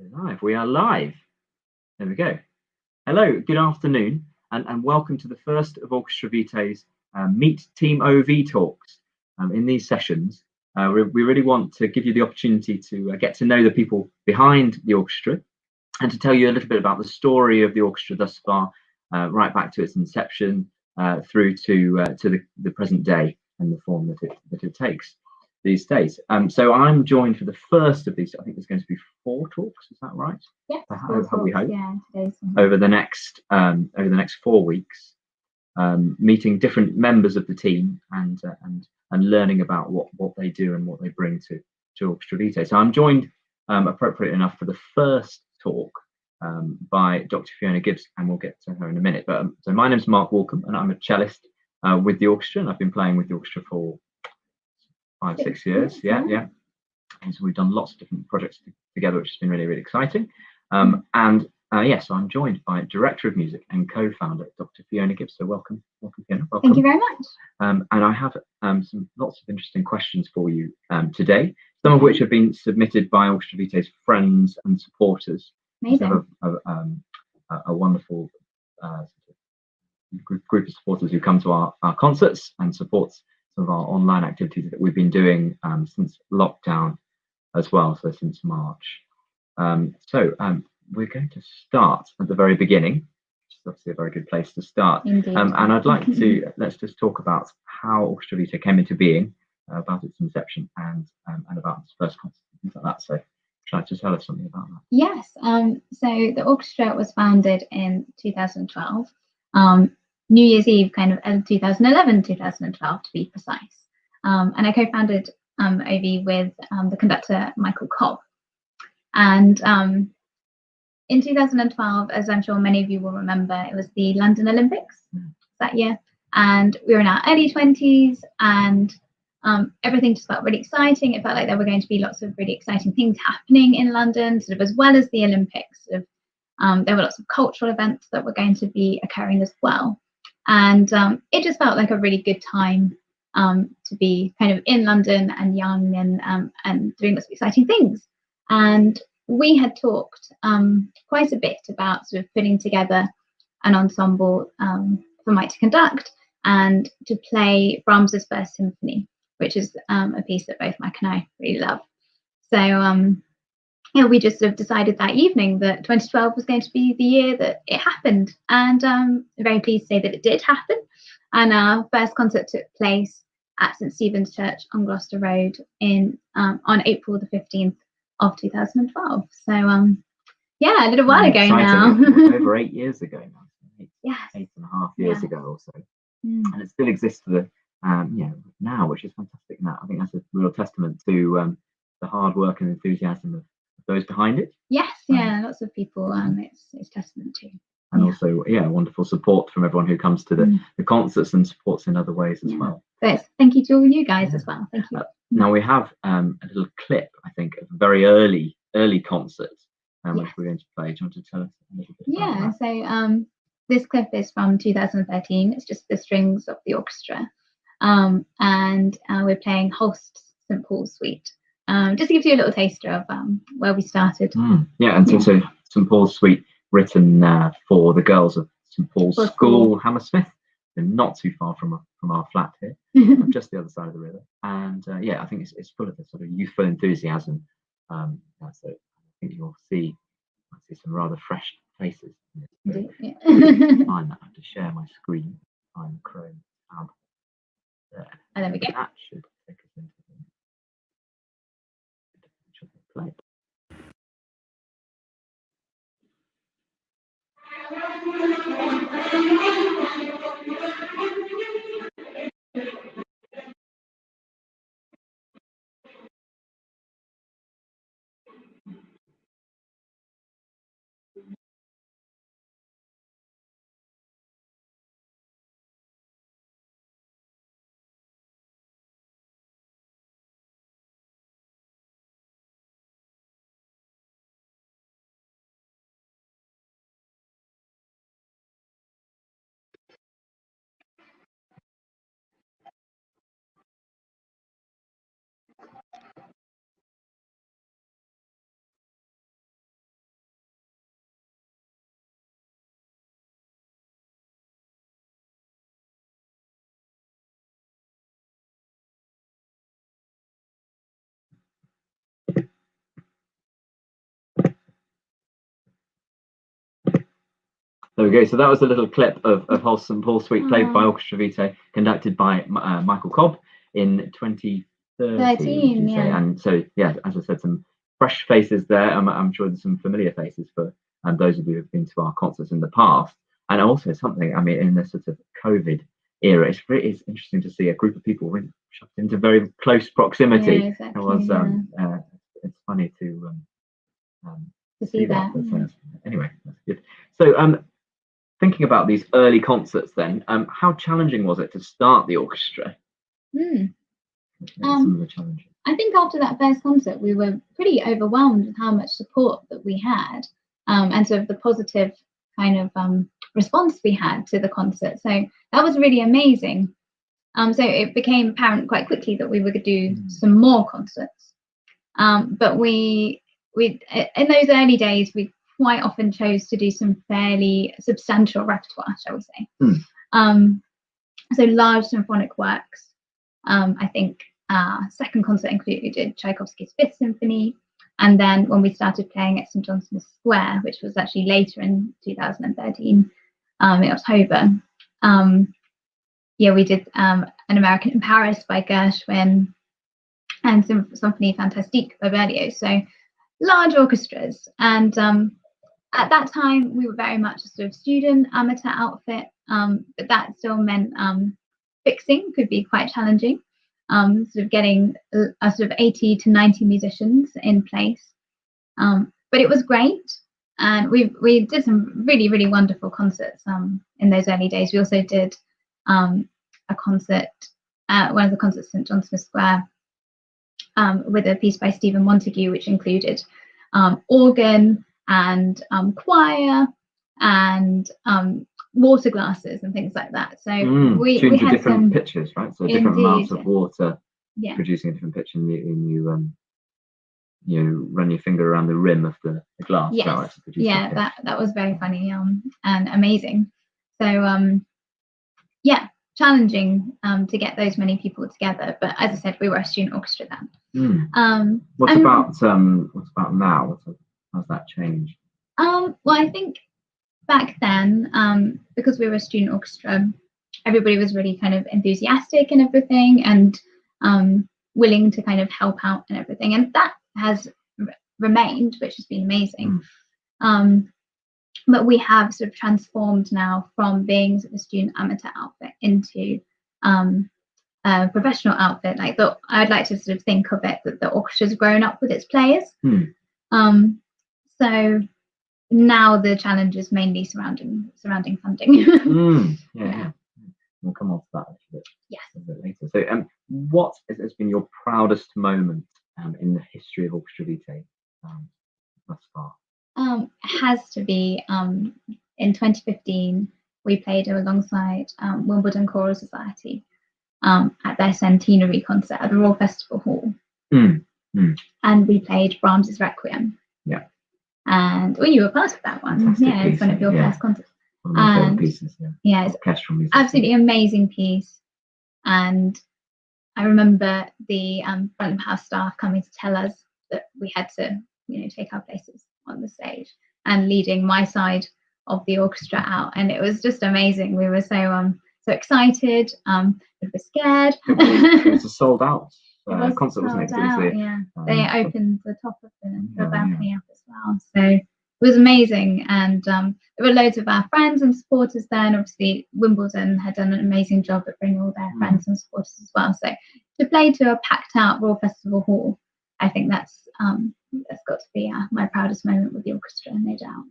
Live. We are live. There we go. Hello, good afternoon, and welcome to the first of Orchestra Vitae's Meet Team OV talks. In these sessions, we really want to give you the opportunity to get to know the people behind the orchestra and to tell you a little bit about the story of the orchestra thus far, right back to its inception through to the present day and the form that it takes these days. So I'm joined for the first of these. I think there's going to be 4 talks. Is that right? Yes. We hope. Yeah. Over the next 4 weeks, meeting different members of the team and learning about what they do and what they bring to Orchestra Vitae. So I'm joined, appropriate enough, for the first talk by Dr. Fiona Gibbs, and we'll get to her in a minute. But so my name's Mark Walkem, and I'm a cellist with the orchestra, and I've been playing with the orchestra for 5-6 years. Yeah. And so we've done lots of different projects together, which has been really, really exciting. So I'm joined by Director of Music and co-founder, Dr. Fiona Gibbs. So welcome, Fiona. Welcome. Thank you very much. And I have lots of interesting questions for you today, some of which have been submitted by Orchestra Vitae's friends and supporters. Amazing. A wonderful group of supporters who come to our concerts and supports some of our online activities that we've been doing since lockdown as well, so since March. We're going to start at the very beginning, which is obviously a very good place to start. Indeed. And I'd like to let's just talk about how Orchestra Vitae came into being, about its inception, and about its first concert, things like that. So try to tell us something about that. Yes. So the orchestra was founded in 2012. New Year's Eve, kind of 2011, 2012 to be precise. And I co-founded OV with the conductor Michael Cobb. And in 2012, as I'm sure many of you will remember, it was the London Olympics that year. And we were in our early 20s, and everything just felt really exciting. It felt like there were going to be lots of really exciting things happening in London, sort of as well as the Olympics. There were lots of cultural events that were going to be occurring as well. And it just felt like a really good time to be kind of in London and young and doing lots of exciting things. And we had talked quite a bit about sort of putting together an ensemble for Mike to conduct and to play Brahms's First Symphony, which is a piece that both Mike and I really love. So we just sort of decided that evening that 2012 was going to be the year that it happened, and I'm very pleased to say that it did happen. And our first concert took place at St Stephen's Church on Gloucester Road on April the 15th of 2012. So a little while ago now. Over 8 years ago now. Yes. 8.5 years ago or so. And it still exists to now, which is fantastic. Now I think that's a real testament to the hard work and enthusiasm of those behind it. Yes, lots of people it's testament to. And also, wonderful support from everyone who comes to the concerts and supports in other ways as well. So thank you to all you guys as well. Thank you. Now we have a little clip, I think, of a very early concert, which we're going to play. Do you want to tell us a little bit about that? So this clip is from 2013. It's just the strings of the orchestra. And we're playing Holst's St Paul's Suite. Just to give you a little taster of where we started. So St Paul's Suite, written for the girls of St Paul's School, Hammersmith, and not too far from our flat here, just the other side of the river. And I think it's full of a sort of youthful enthusiasm. So I think you'll see some rather fresh faces. Indeed, Find that I have to share my screen. I'm Chrome tab there. And there we go. That should take us into the play. There we go. So that was a little clip of Wholesome Paul Suite, played by Orchestra Vitae, conducted by Michael Cobb in 2013. Yeah. And so, yeah, as I said, some fresh faces there. I'm sure there's some familiar faces for those of you who've been to our concerts in the past. And also something, I mean, in this sort of COVID era, it's interesting to see a group of people really shoved into very close proximity. Yeah, exactly, It was it's funny to see that. Anyway, that's good. So thinking about these early concerts then, how challenging was it to start the orchestra? Some of the challenges. I think after that first concert, we were pretty overwhelmed with how much support that we had, and sort of the positive kind of response we had to the concert. So that was really amazing. So it became apparent quite quickly that we were going to do some more concerts. But we in those early days, we quite often chose to do some fairly substantial repertoire, shall we say. So large symphonic works. I think second concert included Tchaikovsky's Fifth Symphony, and then when we started playing at St John Smith Square, which was actually later in 2013, in October, we did An American in Paris by Gershwin and Symphonie Fantastique by Berlioz. So large orchestras, and at that time we were very much a sort of student amateur outfit, but that still meant fixing could be quite challenging. Sort of getting a sort of 80 to 90 musicians in place, but it was great, and we did some really wonderful concerts in those early days. We also did a concert at one of the concerts at St John Smith Square with a piece by Stephen Montague, which included organ and choir and water glasses and things like that. So we had different pitches, right? So different amounts of water producing a different pitch, and you run your finger around the rim of the glass. Yes. That was very funny and amazing. So challenging to get those many people together. But as I said, we were a student orchestra then. What about now? How's that changed? Well, I think back then, because we were a student orchestra, everybody was really kind of enthusiastic and everything, and willing to kind of help out and everything, and that has remained, which has been amazing. But we have sort of transformed now from being sort of a student amateur outfit into a professional outfit. I'd like to sort of think of it that the orchestra's grown up with its players. So now the challenge is mainly surrounding funding. We'll come on to that a bit later. So what has been your proudest moment in the history of Orchestra Vitae thus far? Has to be in 2015 we played alongside Wimbledon Choral Society at their centenary concert at the Royal Festival Hall, and we played Brahms's Requiem. And you were part of that one. Fantastic it's one of your first concerts. One of my favourite pieces. It's absolutely amazing piece. And I remember the front of house staff coming to tell us that we had to take our places on the stage, and leading my side of the orchestra out, and it was just amazing. We were so excited, we were scared. It was a sold out concert, wasn't it? They opened the top of the balcony up as well, so it was amazing. And there were loads of our friends and supporters there, and obviously Wimbledon had done an amazing job at bringing all their friends and supporters as well. So to play to a packed out Royal Festival Hall, I think that's got to be my proudest moment with the orchestra, no doubt.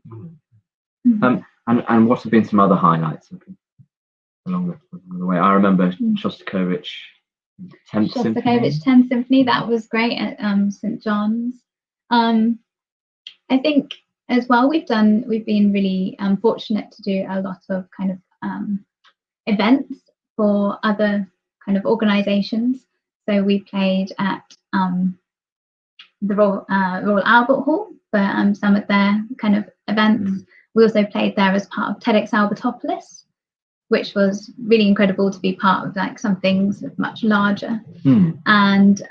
And what have been some other highlights along the way? I remember Shostakovich 10th Symphony. That was great at St John's. I think as well we've been really fortunate to do a lot of kind of events for other kind of organisations. So we played at the Royal Albert Hall for some of their kind of events. We also played there as part of TEDx Albertopolis, which was really incredible to be part of something sort of much larger. And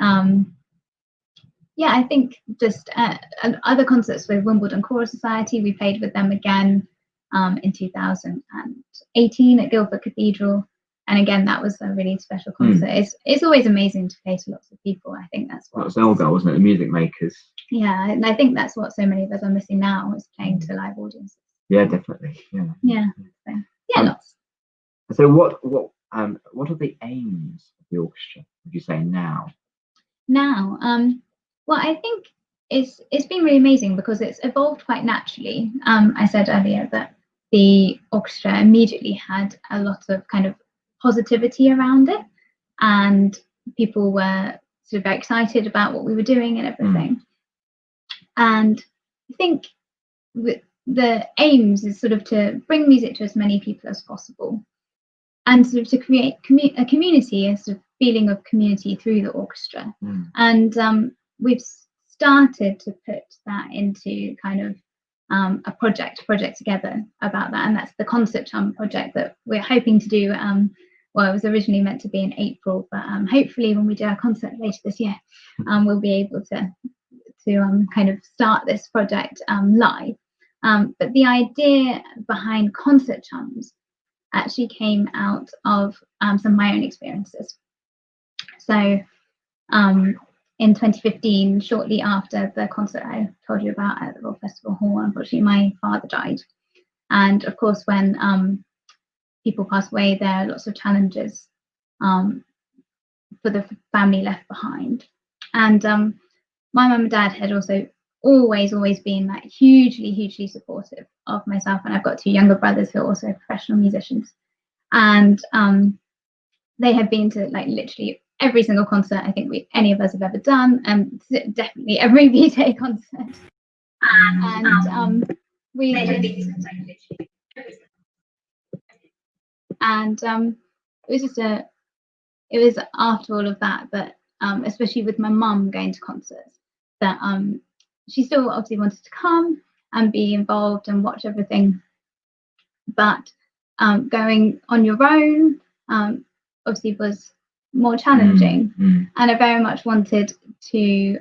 I think just other concerts with Wimbledon Choral Society, we played with them again in 2018 at Guildford Cathedral. And again, that was a really special concert. It's always amazing to play to lots of people. I think that's what. That was Elgar, wasn't it? The music makers. Yeah, and I think that's what so many of us are missing now, is playing to live audiences. Yeah, definitely. Yeah. So, yeah, lots. So what are the aims of the orchestra, would you say now? Now, well, I think it's been really amazing because it's evolved quite naturally. I said earlier that the orchestra immediately had a lot of kind of positivity around it, and people were sort of very excited about what we were doing and everything. And I think the aims is sort of to bring music to as many people as possible, and sort of to create a community, a sort of feeling of community through the orchestra. And we've started to put that into kind of a project together about that, and that's the Concert Chum project that we're hoping to do. Well, it was originally meant to be in April, but hopefully when we do our concert later this year, we'll be able to kind of start this project live. But the idea behind Concert Chums actually came out of some of my own experiences. So in 2015, shortly after the concert I told you about at the Royal Festival Hall, unfortunately my father died. And of course, when people pass away, there are lots of challenges for the family left behind. And my mum and dad had also always been like hugely supportive of myself, and I've got two younger brothers who are also professional musicians, and they have been to like literally every single concert I think any of us have ever done, and definitely every Vitae concert. And we and it was after all of that, especially with my mum going to concerts, that she still obviously wanted to come and be involved and watch everything, but going on your own obviously was more challenging. And I very much wanted to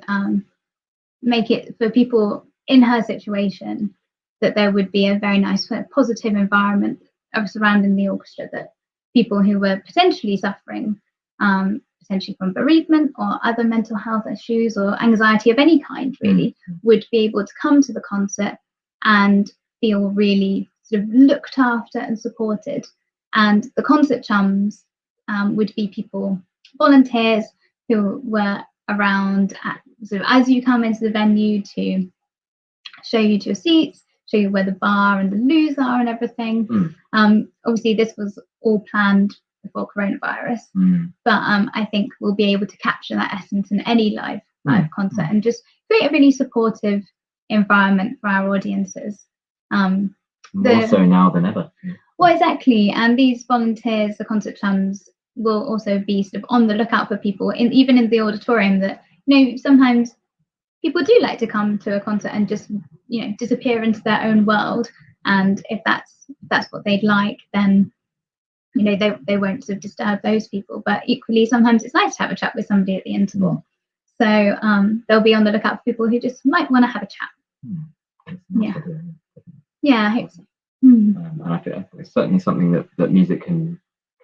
make it for people in her situation that there would be a very nice positive environment surrounding the orchestra, that people who were potentially suffering potentially from bereavement or other mental health issues or anxiety of any kind really would be able to come to the concert and feel really sort of looked after and supported. And the Concert Chums would be people, volunteers who were around sort of as you come into the venue to show you to your seats, show you where the bar and the loos are and everything. Obviously this was all planned before coronavirus, but I think we'll be able to capture that essence in any live concert and just create a really supportive environment for our audiences. More so now than ever. Well, exactly. And these volunteers, the Concert Chums, will also be sort of on the lookout for people, even in the auditorium, that, you know, sometimes people do like to come to a concert and just, you know, disappear into their own world. And if that's what they'd like, then, you know, they won't sort of disturb those people. But equally, sometimes it's nice to have a chat with somebody at the interval. So they'll be on the lookout for people who just might want to have a chat. Yeah, I hope so. And I think it's certainly something that music can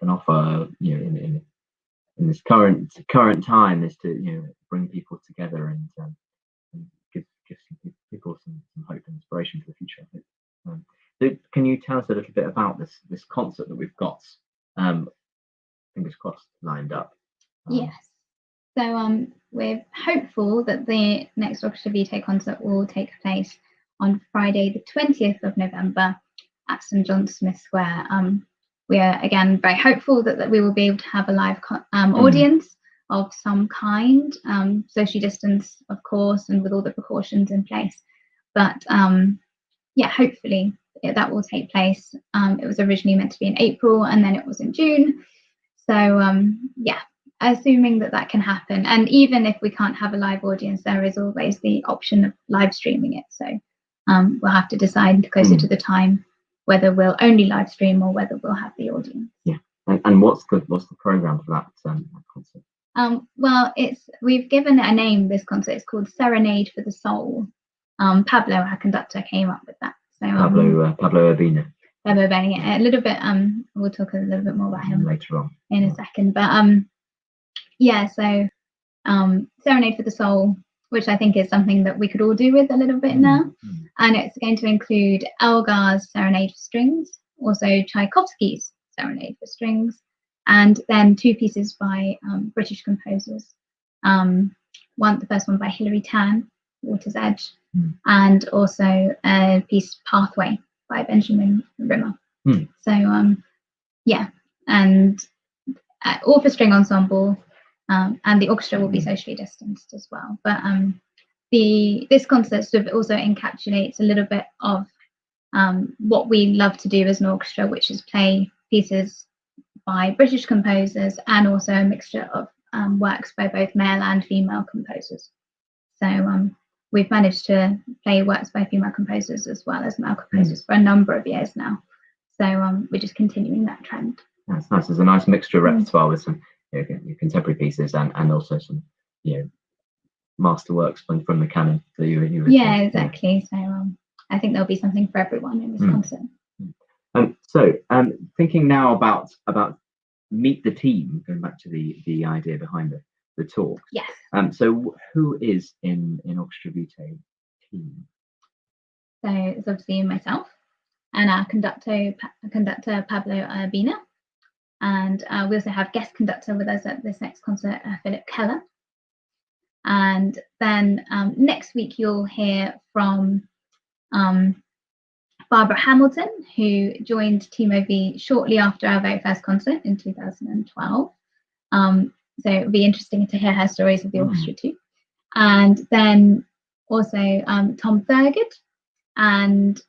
offer, you know, in this current time, is to, you know, bring people together and give some people some hope and inspiration for the future. So can you tell us a little bit about this concert that we've got, fingers crossed, lined up? Yes. So we're hopeful that the next Orchestra Vitae concert will take place on Friday the 20th of November at St John Smith Square. We are again very hopeful that we will be able to have a live audience of some kind, social distance of course, and with all the precautions in place. But yeah, hopefully that will take place. It was originally meant to be in April and then it was in June. So yeah, assuming that can happen, and even if we can't have a live audience, there is always the option of live streaming it. So we'll have to decide closer to the time whether we'll only live stream or whether we'll have the audience. Yeah. And what's the program for that concert? Well, we've given it a name. This concert is called Serenade for the Soul. Pablo, our conductor, came up with that. So Pablo Urbina. Pablo Urbina, a little bit. We'll talk a little bit more about him later on in a second. But yeah. So Serenade for the Soul, which I think is something that we could all do with a little bit now, and it's going to include Elgar's Serenade for Strings, also Tchaikovsky's Serenade for Strings, and then 2 pieces by British composers. The first one by Hilary Tan, Water's Edge, and also a piece Pathway by Benjamin Rimmer. So yeah, and all for string ensemble, and the orchestra will be socially distanced as well. But this concert sort of also encapsulates a little bit of what we love to do as an orchestra, which is play pieces by British composers and also a mixture of works by both male and female composers. So we've managed to play works by female composers as well as male composers for a number of years now. So we're just continuing that trend. That's nice. There's a nice mixture of repertoire with some contemporary pieces and also some masterworks from the canon. So yeah, exactly. So I think there'll be something for everyone in this concert. So thinking now about meet the team, going back to the idea behind the talk. Yes. So who is in Orchestra Vitae team? So it's obviously myself and our conductor Pablo Urbina, and we also have guest conductor with us at this next concert, Philip Keller. And then next week you'll hear from Barbara Hamilton, who joined Team OV shortly after our very first concert in 2012. So it'll be interesting to hear her stories of the orchestra too. And then also Tom Thurgood and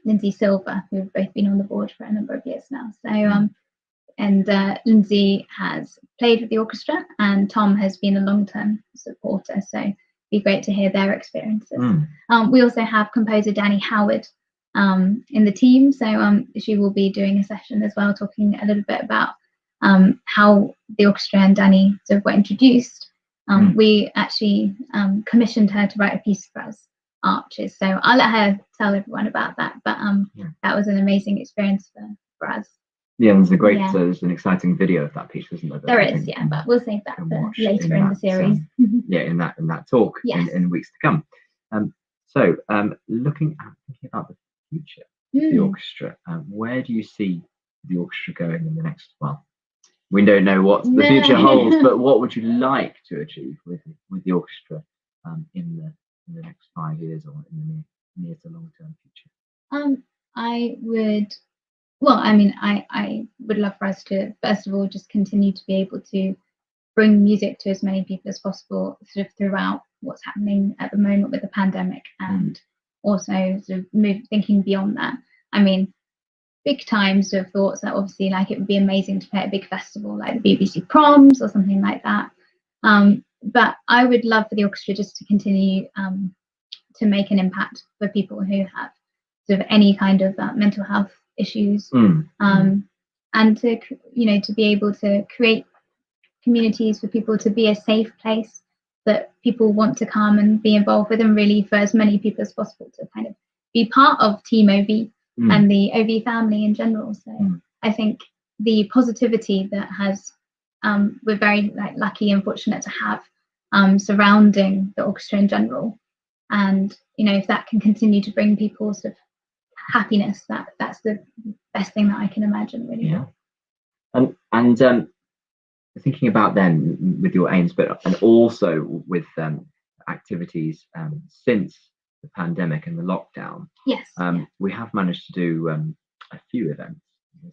Lindsay Silver, who've both been on the board for a number of years now. So and Lindsay has played with the orchestra, and Tom has been a long-term supporter. So it'd be great to hear their experiences. We also have composer Danny Howard in the team, so she will be doing a session as well, talking a little bit about how the orchestra and Danny sort of were introduced. We actually commissioned her to write a piece for us, Arches. So I'll let her tell everyone about that. But that was an amazing experience for us. Yeah, there's there's an exciting video of that piece, isn't there? There is, yeah, but we'll save that for later in the series. In that talk in weeks to come. So thinking about the future of the orchestra, where do you see the orchestra going in the next? Well, we don't know what the future holds, but what would you like to achieve with the orchestra in the next 5 years or in the near to long term future? I would love for us to, first of all, just continue to be able to bring music to as many people as possible, sort of throughout what's happening at the moment with the pandemic, and also sort of thinking beyond that. I mean, big time sort of thoughts that obviously, like, it would be amazing to play at a big festival like the BBC Proms or something like that. But I would love for the orchestra just to continue to make an impact for people who have sort of any kind of mental health issues, and to be able to create communities for people to be a safe place that people want to come and be involved with, and really for as many people as possible to kind of be part of Team OV and the OV family in general. So I think the positivity that we're very lucky and fortunate to have surrounding the orchestra in general, and if that can continue to bring people sort of happiness, that's the best thing that I can imagine, really. And thinking about then with your aims, and also with activities since the pandemic and the lockdown. We have managed to do a few events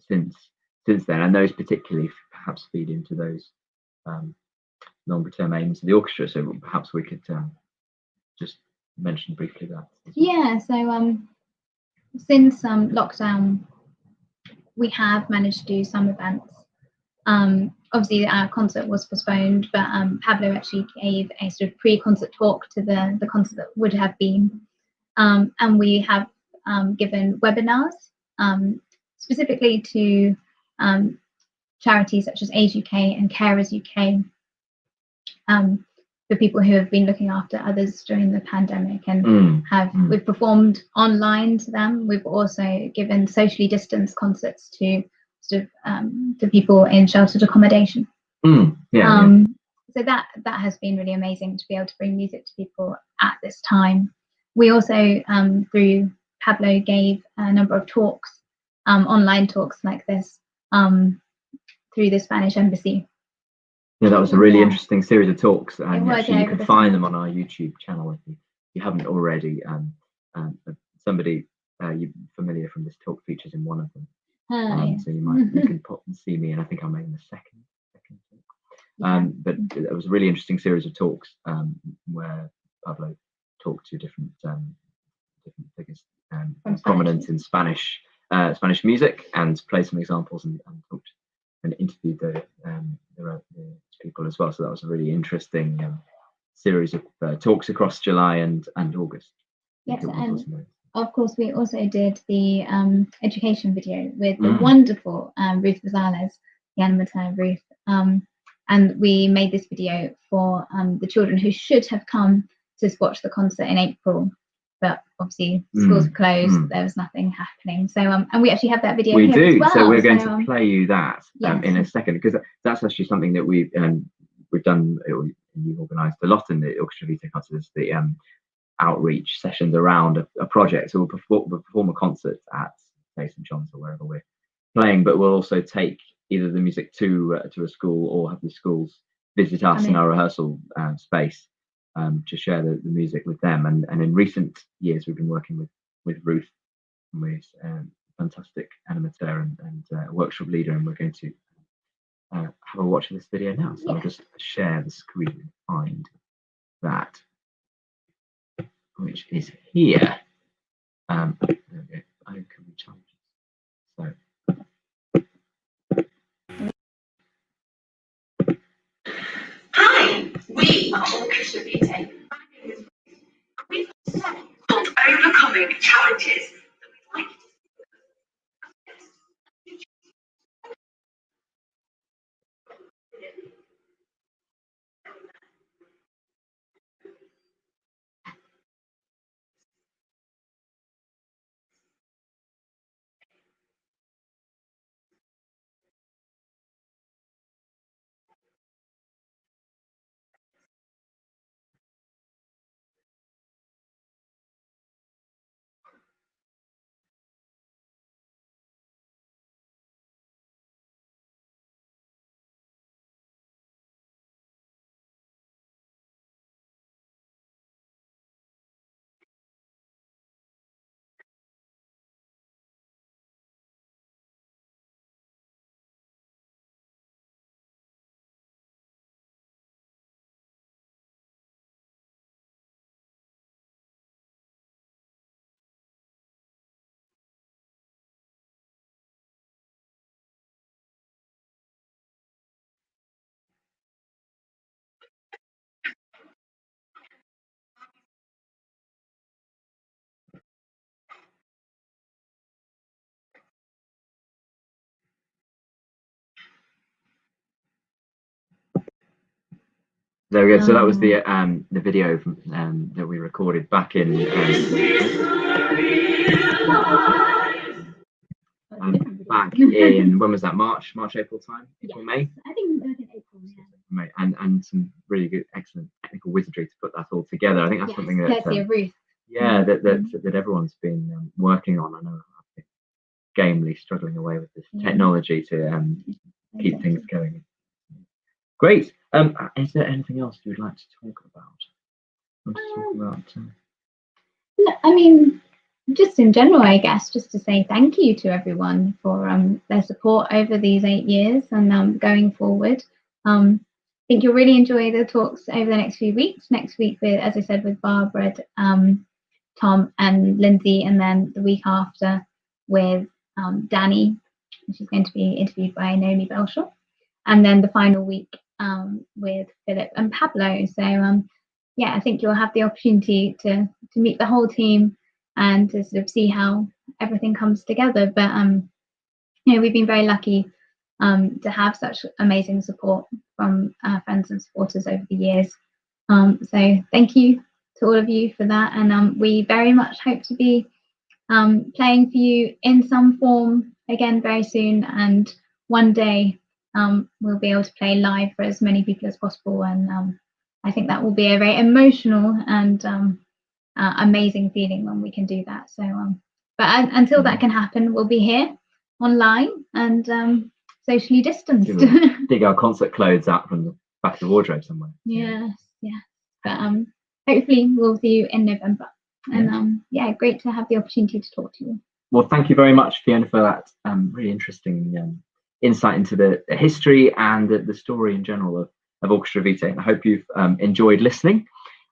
since then, and those particularly perhaps feed into those longer term aims of the orchestra. So perhaps we could just mention briefly that. So since lockdown, we have managed to do some events. Obviously our concert was postponed, but Pablo actually gave a sort of pre-concert talk to the concert that would have been, and we have given webinars specifically to charities such as Age UK and Carers UK, for people who have been looking after others during the pandemic, and we've performed online to them. We've also given socially distanced concerts to to people in sheltered accommodation. So that has been really amazing to be able to bring music to people at this time. We also, through Pablo, gave a number of talks, online talks like this, through the Spanish Embassy. Yeah, that was a really interesting series of talks, and actually you can find them on our YouTube channel if you haven't already. Somebody you're familiar from this talk features in one of them, so you can pop and see me, and I think I'm in the second talk. But it was a really interesting series of talks where Pablo talked to different figures prominent in Spanish music, and played some examples and talked and interviewed the people as well. So that was a really interesting series of talks across July and August. Yes, and of course we also did the education video with the wonderful Ruth Rosales, the animator Ruth, and we made this video for the children who should have come to watch the concert in April, but obviously schools closed, there was nothing happening. So and we actually have that video here as well. So we're going to play you that in a second, because that's actually something that we've done. You've organised a lot in the Orchestra Vitae concerts, the outreach sessions around a project. So we'll perform a concert at, say, St John's or wherever we're playing, but we'll also take either the music to a school, or have the schools visit us in our rehearsal space to share the music with them. And in recent years, we've been working with Ruth, who is a fantastic animator and workshop leader, and we're going to have a watch of this video now. So I'll just share the screen and find that, which is here. There we go. I can recharge. So. Hi, we are Orchestra Vitae. We've set called Overcoming Challenges that we'd like you to There we go. So that was the video from, that we recorded back in when was that? March, April time? April, May? I think April, May. And some really good, excellent technical wizardry to put that all together. I think that's something that Ruth. that everyone's been working on. I know I've been gamely struggling away with this technology to keep things going. Great. Is there anything else you would like to talk about? No, I mean, just in general, I guess, just to say thank you to everyone for their support over these 8 years, and going forward. I think you'll really enjoy the talks over the next few weeks. Next week, with, as I said, with Barbara, Tom and Lindsay, and then the week after with Danny, she's going to be interviewed by Naomi Belshaw, and then the final week with Philip and Pablo. So I think you'll have the opportunity to meet the whole team and to sort of see how everything comes together. But we've been very lucky to have such amazing support from our friends and supporters over the years. So thank you to all of you for that, and we very much hope to be playing for you in some form again very soon, and one day we'll be able to play live for as many people as possible, and I think that will be a very emotional and amazing feeling when we can do that. So but until that can happen, we'll be here online and socially distanced. Dig our concert clothes out from the back of the wardrobe somewhere. Yes, but hopefully we'll see you in November. And great to have the opportunity to talk to you. Well, thank you very much, Fiona, for that really interesting insight into the history and the story in general of Orchestra Vitae. And I hope you've enjoyed listening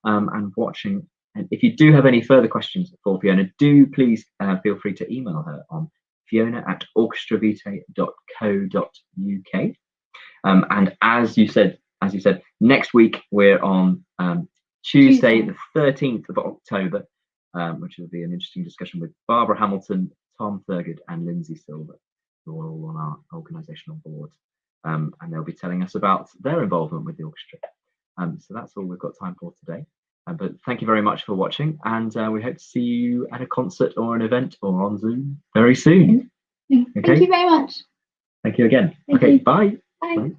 and watching. And if you do have any further questions for Fiona, do please feel free to email her on fiona@orchestravitae.co.uk. And as you said, next week we're on Tuesday, the 13th of October, which will be an interesting discussion with Barbara Hamilton, Tom Thurgood, and Lindsay Silver, who are all on our organisational board. And they'll be telling us about their involvement with the orchestra. So that's all we've got time for today. But thank you very much for watching, and we hope to see you at a concert or an event or on Zoom very soon. Thank you very much. Thank you again. Thank Okay, you. bye. Bye. Bye.